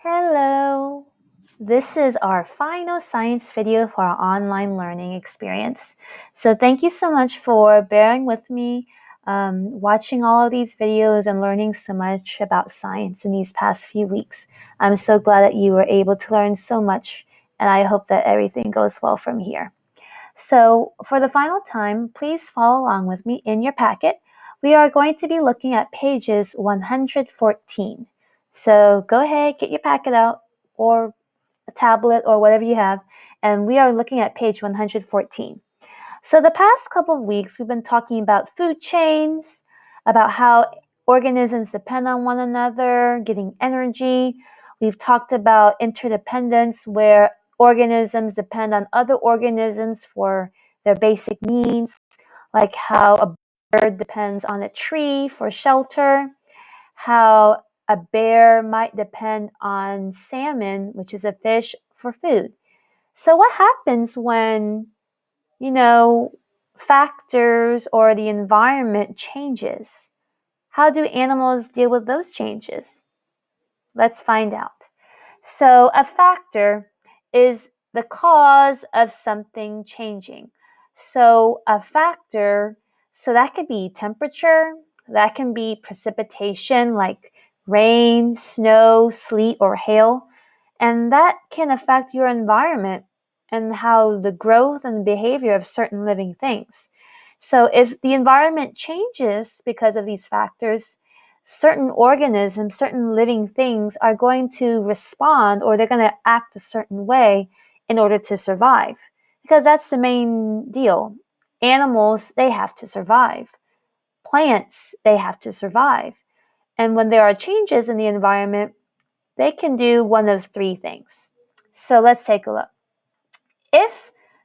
Hello! This is our final science video for our online learning experience. So thank you so much for bearing with me, watching all of these videos and learning so much about science in these past few weeks. I'm so glad that you were able to learn so much, and I hope that everything goes well from here. So for the final time, please follow along with me in your packet. We are going to be looking at pages 114. So go ahead, get your packet out or a tablet or whatever you have, and we are looking at page 114. So the past couple of weeks, we've been talking about food chains, about how organisms depend on one another, getting energy. We've talked about interdependence, where organisms depend on other organisms for their basic needs, like how a bird depends on a tree for shelter, how a bear might depend on salmon, which is a fish, for food. So what happens when factors or the environment changes? How do animals deal with those changes? Let's find out. So a factor is the cause of something changing. So a factor, so that could be temperature, that can be precipitation like rain, snow, sleet, or hail, and that can affect your environment and how the growth and behavior of certain living things. So if the environment changes because of these factors, certain organisms, certain living things are going to respond, or they're going to act a certain way in order to survive. Because that's the main deal. Animals, they have to survive. Plants, they have to survive. And when there are changes in the environment, they can do one of three things. So let's take a look. If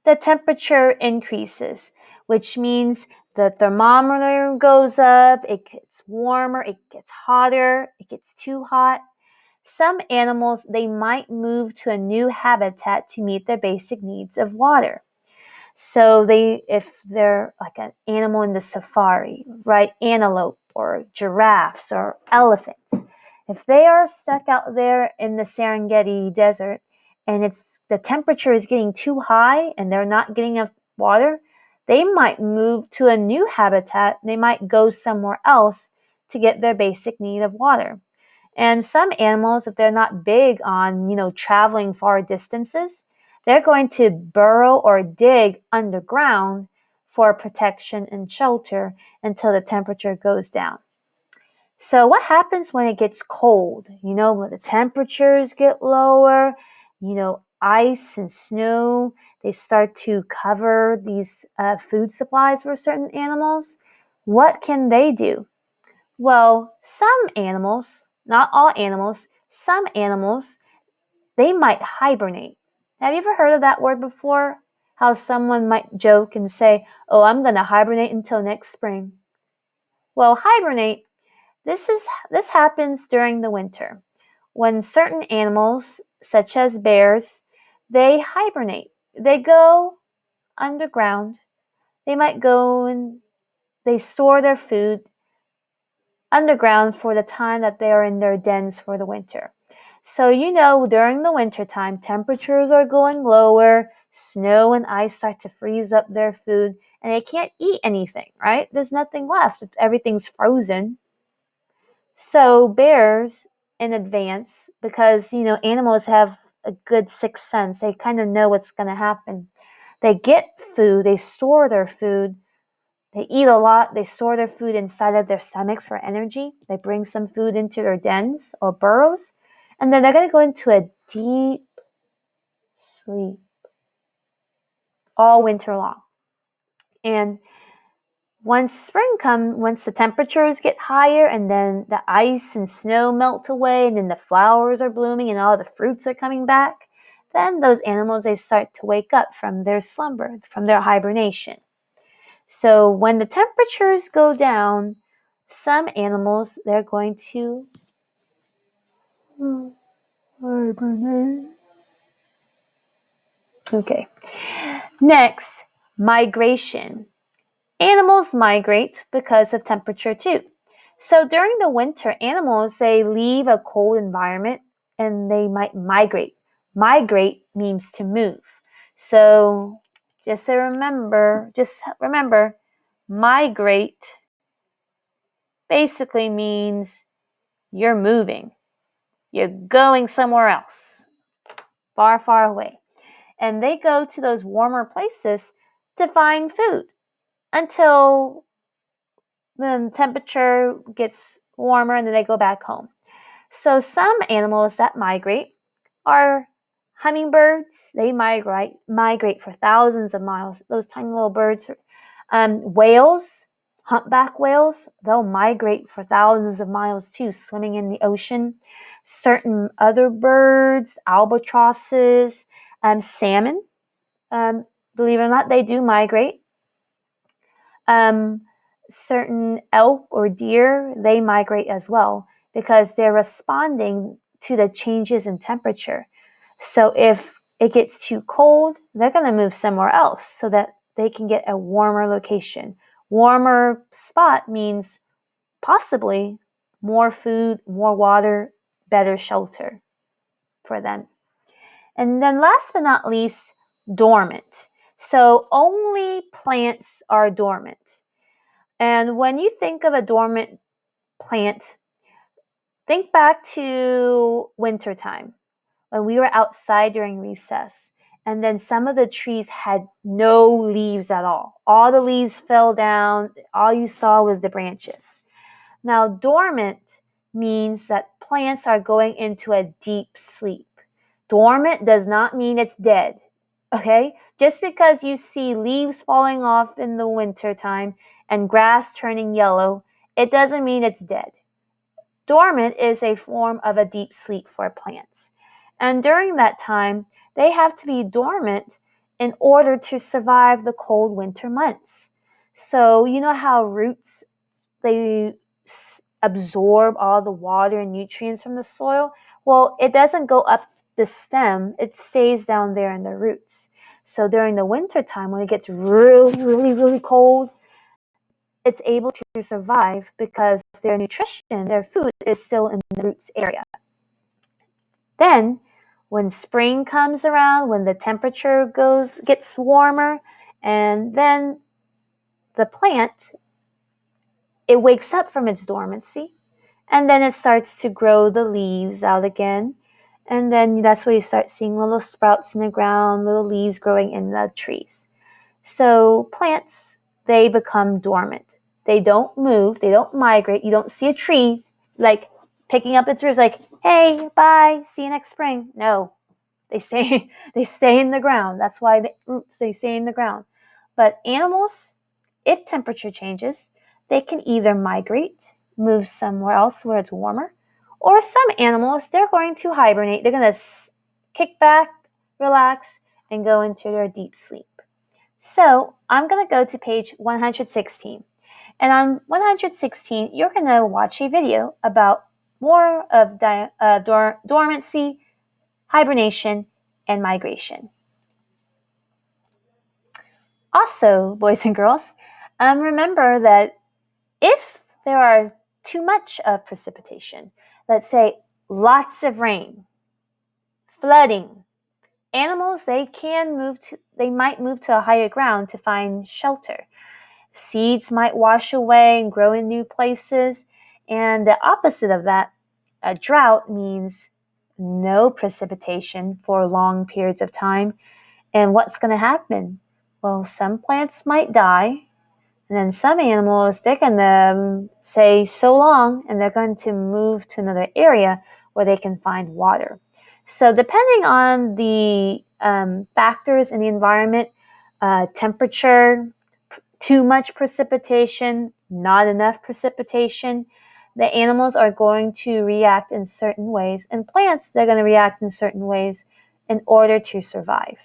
the temperature increases, which means the thermometer goes up, it gets warmer, it gets hotter, it gets too hot, some animals, they might move to a new habitat to meet their basic needs of water. So if they're like an animal in the safari, right, antelope or giraffes or elephants, if they are stuck out there in the Serengeti desert and the temperature is getting too high and they're not getting enough water, they might move to a new habitat. They might go somewhere else to get their basic need of water. And some animals, if they're not big on, traveling far distances, they're going to burrow or dig underground for protection and shelter until the temperature goes down. So what happens when it gets cold? When the temperatures get lower, ice and snow, they start to cover these food supplies for certain animals. What can they do? Well, some animals, not all animals, some animals, they might hibernate. Have you ever heard of that word before? How someone might joke and say, "Oh, I'm going to hibernate until next spring." Well, hibernate, this happens during the winter when certain animals, such as bears, they hibernate. They go underground. They might go and they store their food underground for the time that they are in their dens for the winter. So during the winter time, temperatures are going lower, snow and ice start to freeze up their food, and they can't eat anything, right? There's nothing left if everything's frozen. So bears in advance, because animals have a good sixth sense, they kind of know what's going to happen. They get food, they store their food, they eat a lot. They store their food inside of their stomachs for energy. They bring some food into their dens or burrows, and then they're going to go into a deep sleep all winter long. And once the temperatures get higher and then the ice and snow melt away and then the flowers are blooming and all the fruits are coming back, then those animals, they start to wake up from their slumber, from their hibernation. So when the temperatures go down, some animals, they're going to hibernate. Okay. Next, migration. Animals migrate because of temperature too. So during the winter, animals, they leave a cold environment and they might migrate. Migrate means to move. So just remember, migrate basically means you're moving. You're going somewhere else, far, far away. And they go to those warmer places to find food until the temperature gets warmer and then they go back home. So some animals that migrate are hummingbirds. They migrate for thousands of miles. Those tiny little birds. Whales, humpback whales, they'll migrate for thousands of miles too, swimming in the ocean. Certain other birds, albatrosses, salmon, believe it or not, they do migrate. Certain elk or deer, they migrate as well because they're responding to the changes in temperature. So if it gets too cold, they're going to move somewhere else so that they can get a warmer location. Warmer spot means possibly more food, more water, better shelter for them. And then last but not least, dormant. So only plants are dormant. And when you think of a dormant plant, think back to wintertime when we were outside during recess. And then some of the trees had no leaves at all. All the leaves fell down. All you saw was the branches. Now, dormant means that plants are going into a deep sleep. Dormant does not mean it's dead. Okay? Just because you see leaves falling off in the wintertime and grass turning yellow, it doesn't mean it's dead. Dormant is a form of a deep sleep for plants. And during that time, they have to be dormant in order to survive the cold winter months. So, you know how roots, they absorb all the water and nutrients from the soil? Well, it doesn't go up the stem, it stays down there in the roots. So during the winter time, when it gets really, really, really cold, it's able to survive because their nutrition, their food, is still in the roots area. Then, when spring comes around, when the temperature gets warmer, and then the plant, it wakes up from its dormancy, and then it starts to grow the leaves out again. And then that's where you start seeing little sprouts in the ground, little leaves growing in the trees. So plants, they become dormant. They don't move, they don't migrate. You don't see a tree like picking up its roots like, hey, bye, see you next spring. No, they stay they stay in the ground. That's why the roots, they stay in the ground. But animals, if temperature changes, they can either migrate, move somewhere else where it's warmer, or some animals, they're going to hibernate. They're going to kick back, relax, and go into their deep sleep. So I'm going to go to page 116. And on 116, you're going to watch a video about more of dormancy, hibernation, and migration. Also, boys and girls, remember that if there are too much of precipitation, let's say lots of rain, flooding, animals, they might move to a higher ground to find shelter. Seeds might wash away and grow in new places. And the opposite of that, a drought, means no precipitation for long periods of time. And what's going to happen? Well, some plants might die, and then some animals, they're going to say so long, and they're going to move to another area where they can find water. So depending on the factors in the environment, temperature, too much precipitation, not enough precipitation, the animals are going to react in certain ways, and plants, they're going to react in certain ways in order to survive.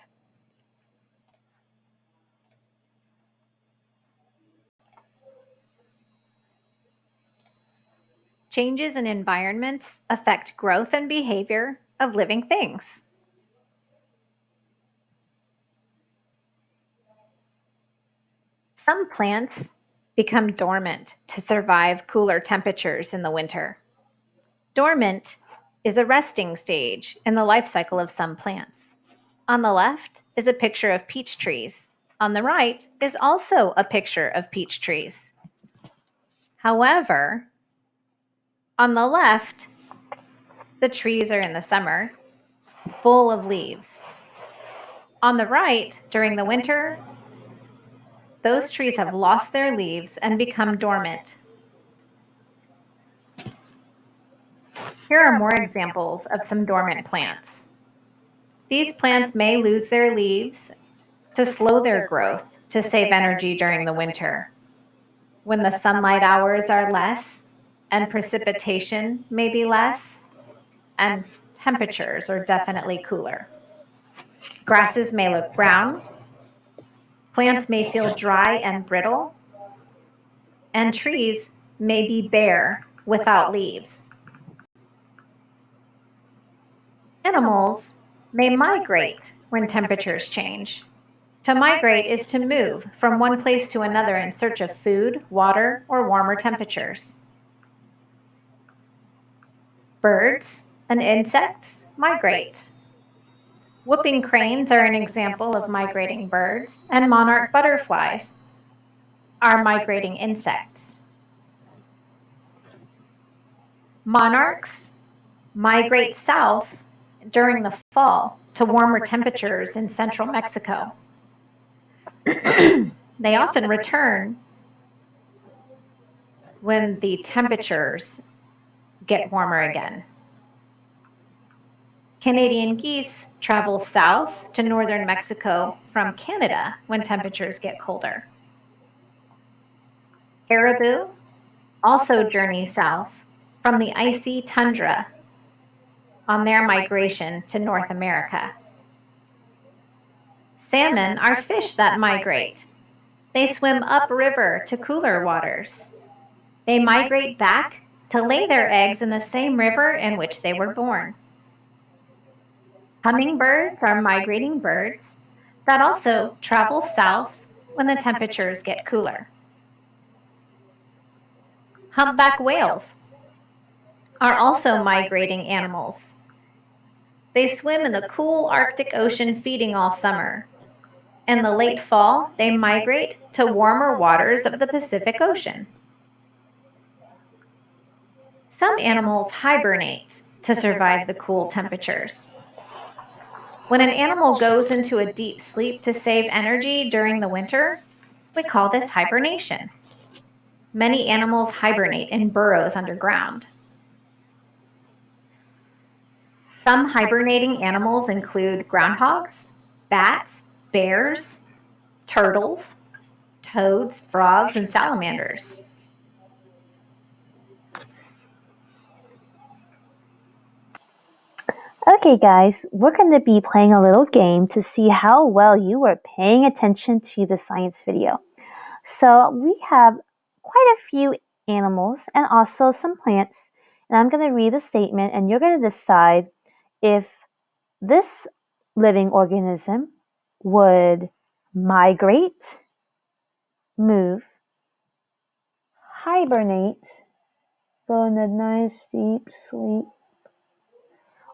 Changes in environments affect growth and behavior of living things. Some plants become dormant to survive cooler temperatures in the winter. Dormant is a resting stage in the life cycle of some plants. On the left is a picture of peach trees. On the right is also a picture of peach trees. However, on the left, the trees are in the summer, full of leaves. On the right, during the winter, those trees have lost their leaves and become dormant. Here are more examples of some dormant plants. These plants may lose their leaves to slow their growth to save energy during the winter, when the sunlight hours are less and precipitation may be less and temperatures are definitely cooler. Grasses may look brown, plants may feel dry and brittle, and trees may be bare without leaves. Animals may migrate when temperatures change. To migrate is to move from one place to another in search of food, water, or warmer temperatures. Birds and insects migrate. Whooping cranes are an example of migrating birds, and monarch butterflies are migrating insects. Monarchs migrate south during the fall to warmer temperatures in central Mexico. They often return when the temperatures get warmer again. Canadian geese travel south to northern Mexico from Canada when temperatures get colder. Caribou also journey south from the icy tundra on their migration to North America. Salmon are fish that migrate. They swim upriver to cooler waters. They migrate back to lay their eggs in the same river in which they were born. Hummingbirds are migrating birds that also travel south when the temperatures get cooler. Humpback whales are also migrating animals. They swim in the cool Arctic Ocean feeding all summer. In the late fall, they migrate to warmer waters of the Pacific Ocean. Some animals hibernate to survive the cool temperatures. When an animal goes into a deep sleep to save energy during the winter, we call this hibernation. Many animals hibernate in burrows underground. Some hibernating animals include groundhogs, bats, bears, turtles, toads, frogs, and salamanders. Okay, guys, we're going to be playing a little game to see how well you were paying attention to the science video. So we have quite a few animals and also some plants, and I'm going to read a statement and you're going to decide if this living organism would migrate, move, hibernate, go in a nice deep sleep,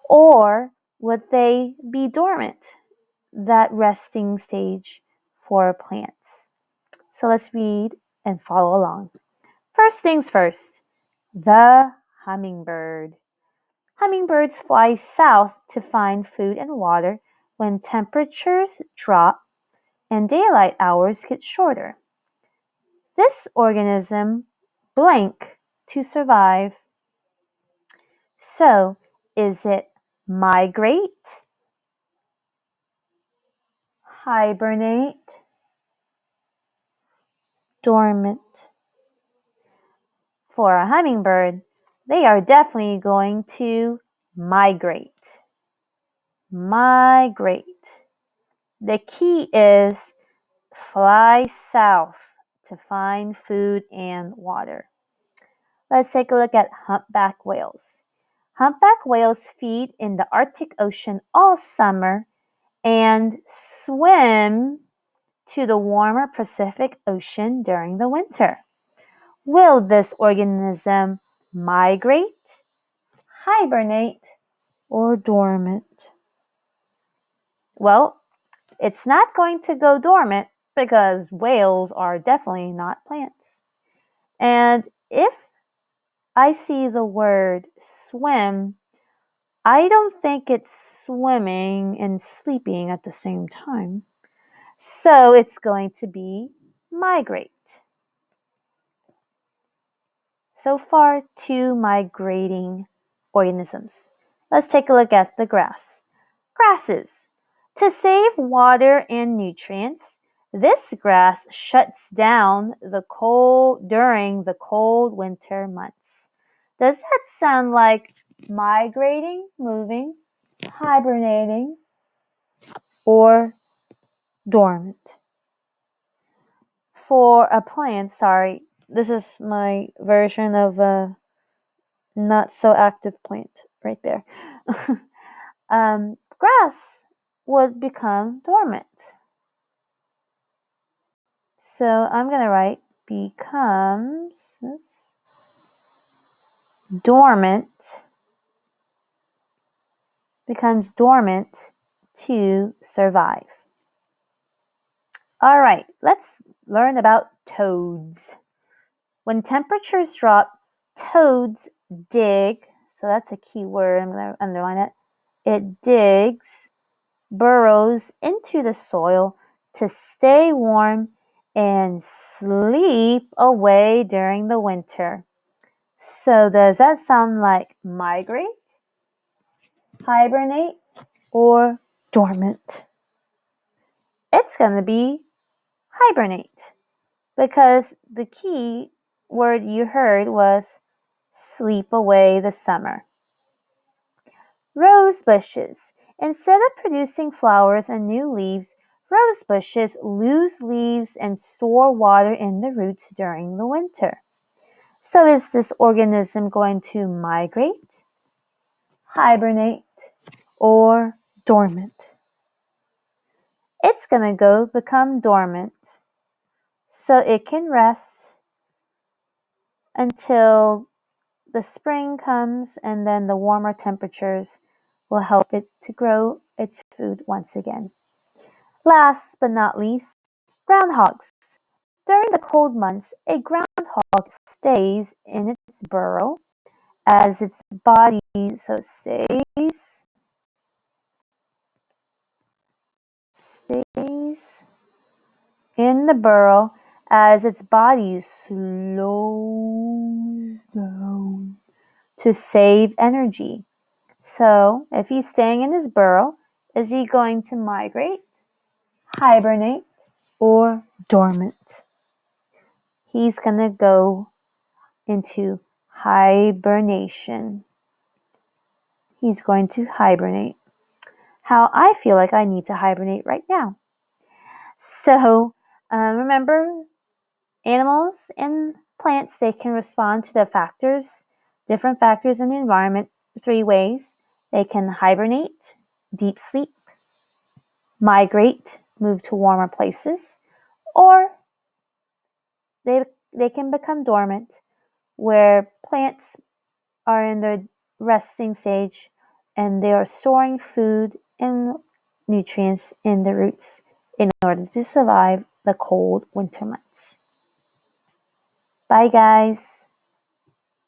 or would they be dormant, that resting stage for plants? So let's read and follow along. First things first, the hummingbird. Hummingbirds fly south to find food and water when temperatures drop and daylight hours get shorter. This organism blank to survive. So, is it migrate, hibernate, dormant? For a hummingbird, they are definitely going to migrate. Migrate. The key is fly south to find food and water. Let's take a look at humpback whales. Humpback whales feed in the Arctic Ocean all summer and swim to the warmer Pacific Ocean during the winter. Will this organism migrate, hibernate, or dormant? Well, it's not going to go dormant because whales are definitely not plants. And if I see the word swim, I don't think it's swimming and sleeping at the same time. So it's going to be migrate. So far, two migrating organisms. Let's take a look at the grass. Grasses. To save water and nutrients, this grass shuts down during the cold winter months. Does that sound like migrating, moving, hibernating, or dormant? For a plant, sorry, this is my version of a not so active plant right there. Grass would become dormant. So I'm going to write becomes dormant to survive. All right, let's learn about toads. When temperatures drop, toads dig, so that's a key word, I'm going to underline it. It digs burrows into the soil to stay warm and sleep away during the winter. So does that sound like migrate, hibernate, or dormant? It's going to be hibernate because the key word you heard was sleep away the summer. Rose bushes. Instead of producing flowers and new leaves, rose bushes lose leaves and store water in the roots during the winter. So is this organism going to migrate, hibernate, or dormant? It's going to become dormant so it can rest until the spring comes, and then the warmer temperatures will help it to grow its food once again. Last but not least, groundhogs. During the cold months, a groundhog stays in its burrow as its body stays in the burrow as its body slows down to save energy. So, if he's staying in his burrow, is he going to migrate, hibernate, or dormant? He's going to go into hibernation. He's going to hibernate. How I feel like I need to hibernate right now. So, remember, animals and plants, they can respond to different factors in the environment, three ways. They can hibernate, deep sleep, migrate, move to warmer places, or they can become dormant, where plants are in their resting stage and they are storing food and nutrients in the roots in order to survive the cold winter months. Bye guys.